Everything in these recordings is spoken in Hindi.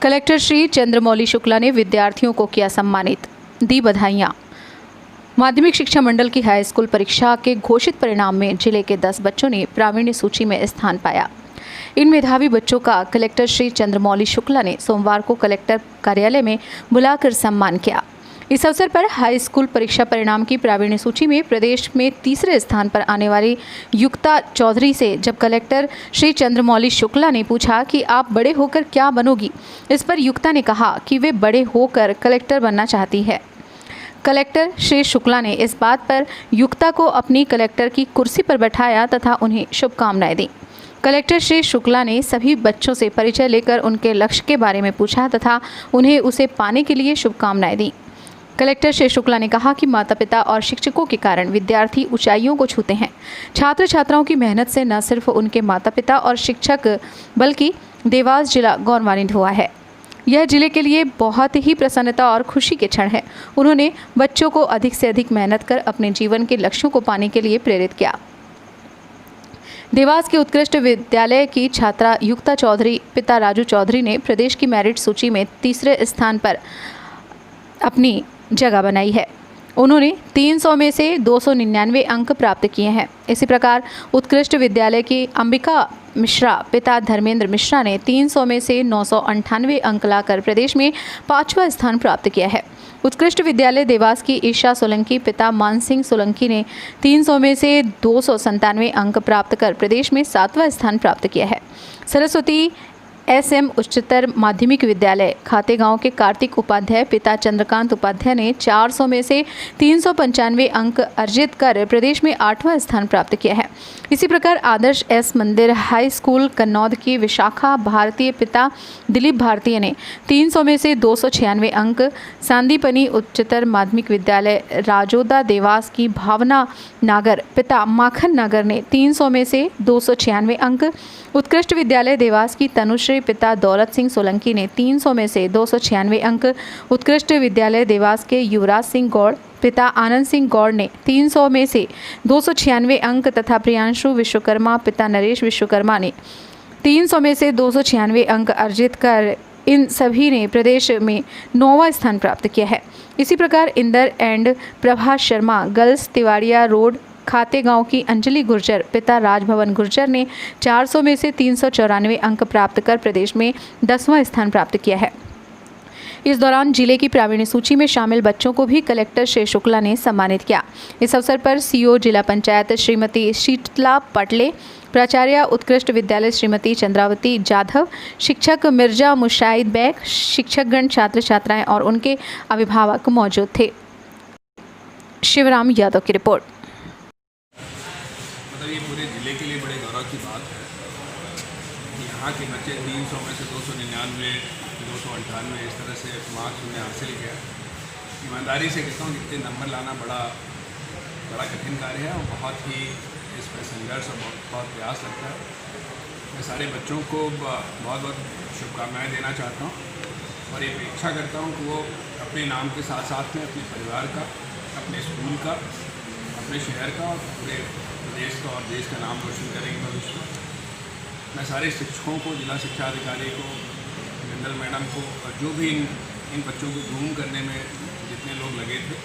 कलेक्टर श्री चंद्रमौली शुक्ला ने विद्यार्थियों को किया सम्मानित, दी बधाइयाँ। माध्यमिक शिक्षा मंडल की हाई स्कूल परीक्षा के घोषित परिणाम में जिले के 10 बच्चों ने प्रावीण्य सूची में स्थान पाया। इन मेधावी बच्चों का कलेक्टर श्री चंद्रमौली शुक्ला ने सोमवार को कलेक्टर कार्यालय में बुलाकर सम्मान किया। इस अवसर पर हाई स्कूल परीक्षा परिणाम की प्रावीण्य सूची में प्रदेश में तीसरे स्थान पर आने वाली युक्ता चौधरी से जब कलेक्टर श्री चंद्रमौली शुक्ला ने पूछा कि आप बड़े होकर क्या बनोगी, इस पर युक्ता ने कहा कि वे बड़े होकर कलेक्टर बनना चाहती है। कलेक्टर श्री शुक्ला ने इस बात पर युक्ता को अपनी कलेक्टर की कुर्सी पर बैठाया तथा उन्हें शुभकामनाएं दी। कलेक्टर श्री शुक्ला ने सभी बच्चों से परिचय लेकर उनके लक्ष्य के बारे में पूछा तथा उन्हें उसे पाने के लिए शुभकामनाएं दी। कलेक्टर श्री शुक्ला ने कहा कि माता पिता और शिक्षकों के कारण विद्यार्थी ऊंचाइयों को छूते हैं। छात्र छात्राओं की मेहनत से न सिर्फ उनके माता पिता और शिक्षक बल्कि देवास जिला गौरवान्वित हुआ है। यह जिले के लिए बहुत ही प्रसन्नता और खुशी के क्षण है। उन्होंने बच्चों को अधिक से अधिक मेहनत कर अपने जीवन के लक्ष्यों को पाने के लिए प्रेरित किया। देवास के उत्कृष्ट विद्यालय की छात्रा युक्ता चौधरी पिता राजू चौधरी ने प्रदेश की मेरिट सूची में तीसरे स्थान पर अपनी जगह बनाई है। उन्होंने 300 में से 299 अंक प्राप्त किए हैं। इसी प्रकार उत्कृष्ट विद्यालय की अंबिका मिश्रा पिता धर्मेंद्र मिश्रा ने 300 में से 998 अंक लाकर प्रदेश में 5वां स्थान प्राप्त किया है। उत्कृष्ट विद्यालय देवास की ईशा सोलंकी पिता मान सिंह सोलंकी ने 300 में से 297 अंक प्राप्त कर प्रदेश में 7वां स्थान प्राप्त किया है। सरस्वती SM उच्चतर माध्यमिक विद्यालय खातेगांव के कार्तिक उपाध्याय पिता चंद्रकांत उपाध्याय ने 400 में से 395 अंक अर्जित कर प्रदेश में 8वां स्थान प्राप्त किया है। इसी प्रकार आदर्श S मंदिर हाई स्कूल कन्नौद की विशाखा भारतीय पिता दिलीप भारतीय ने 300 में से 296 अंक, सांदीपनी उच्चतर माध्यमिक विद्यालय राजोदा देवास की भावना नागर पिता माखन नागर ने 300 में से 296 अंक, उत्कृष्ट विद्यालय देवास की तनुश्री पिता दौलत सिंह सोलंकी ने 300 में से 296 अंक, उत्कृष्ट विद्यालय देवास के युवराज सिंह गौड़ पिता आनंद सिंह गौड़ ने 300 में से 296 अंक तथा प्रियांशु विश्वकर्मा पिता नरेश विश्वकर्मा ने 300 में से 296 अंक अर्जित कर इन सभी ने प्रदेश में 9वां स्थान प्राप्त किया है। इसी प्रकार Inder and Prabha Sharma girls Tiwadiya road Khategaon की अंजलि गुर्जर पिता राजभवन गुर्जर ने 400 में से 394 अंक प्राप्त कर प्रदेश में 10वां स्थान प्राप्त किया है। इस दौरान जिले की प्रावीण्य सूची में शामिल बच्चों को भी कलेक्टर श्री शुक्ला ने सम्मानित किया। इस अवसर पर CO जिला पंचायत श्रीमती शीतला पटले, प्राचार्य उत्कृष्ट विद्यालय श्रीमती चंद्रावती जाधव, शिक्षक मिर्जा मुशाहिद बैग, शिक्षकगण, छात्र छात्राएं और उनके अभिभावक मौजूद थे। शिवराम यादव की रिपोर्ट। ये पूरे ज़िले के लिए बड़े गौरव की बात है कि यहाँ के बच्चे 300 में से 299, 298 इस तरह से मार्क्स उन्हें हासिल किया। ईमानदारी से कहता हूँ कि इतने नंबर लाना बड़ा कठिन कार्य है और बहुत ही इसमें संघर्ष और बहुत प्रयास लगता है। मैं सारे बच्चों को बहुत शुभकामनाएँ देना चाहता हूँ और ये अपेक्षा करता हूँ कि वो अपने नाम के साथ साथ में अपने परिवार का, अपने स्कूल का, अपने शहर का और पूरे देश का और देश का नाम रोशन करेंगे भविष्य में। मैं सारे शिक्षकों को, जिला शिक्षा अधिकारी को, मंडल मैडम को और जो भी इन बच्चों को ग्रूम करने में जितने लोग लगे थे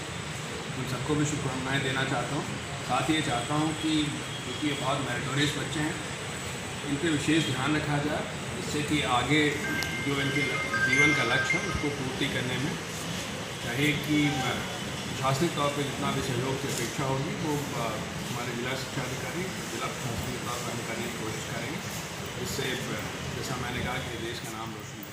उन सबको भी शुभकामनाएँ देना चाहता हूँ। साथ ही ये चाहता हूँ कि क्योंकि ये बहुत मेरिटोरियस बच्चे हैं, इन पर विशेष ध्यान रखा जाए जिससे कि आगे जो इनके जीवन का लक्ष्य है उसको पूर्ति करने में चाहे कि प्रशासनिक तौर पर जितना भी सहयोग की अपेक्षा होगी वो हमारे जिला शिक्षा अधिकारी, जिला प्रशासनिक तौर पर हम करने की कोशिश करेंगे। इससे जैसा मैंने कहा कि देश का नाम रोशन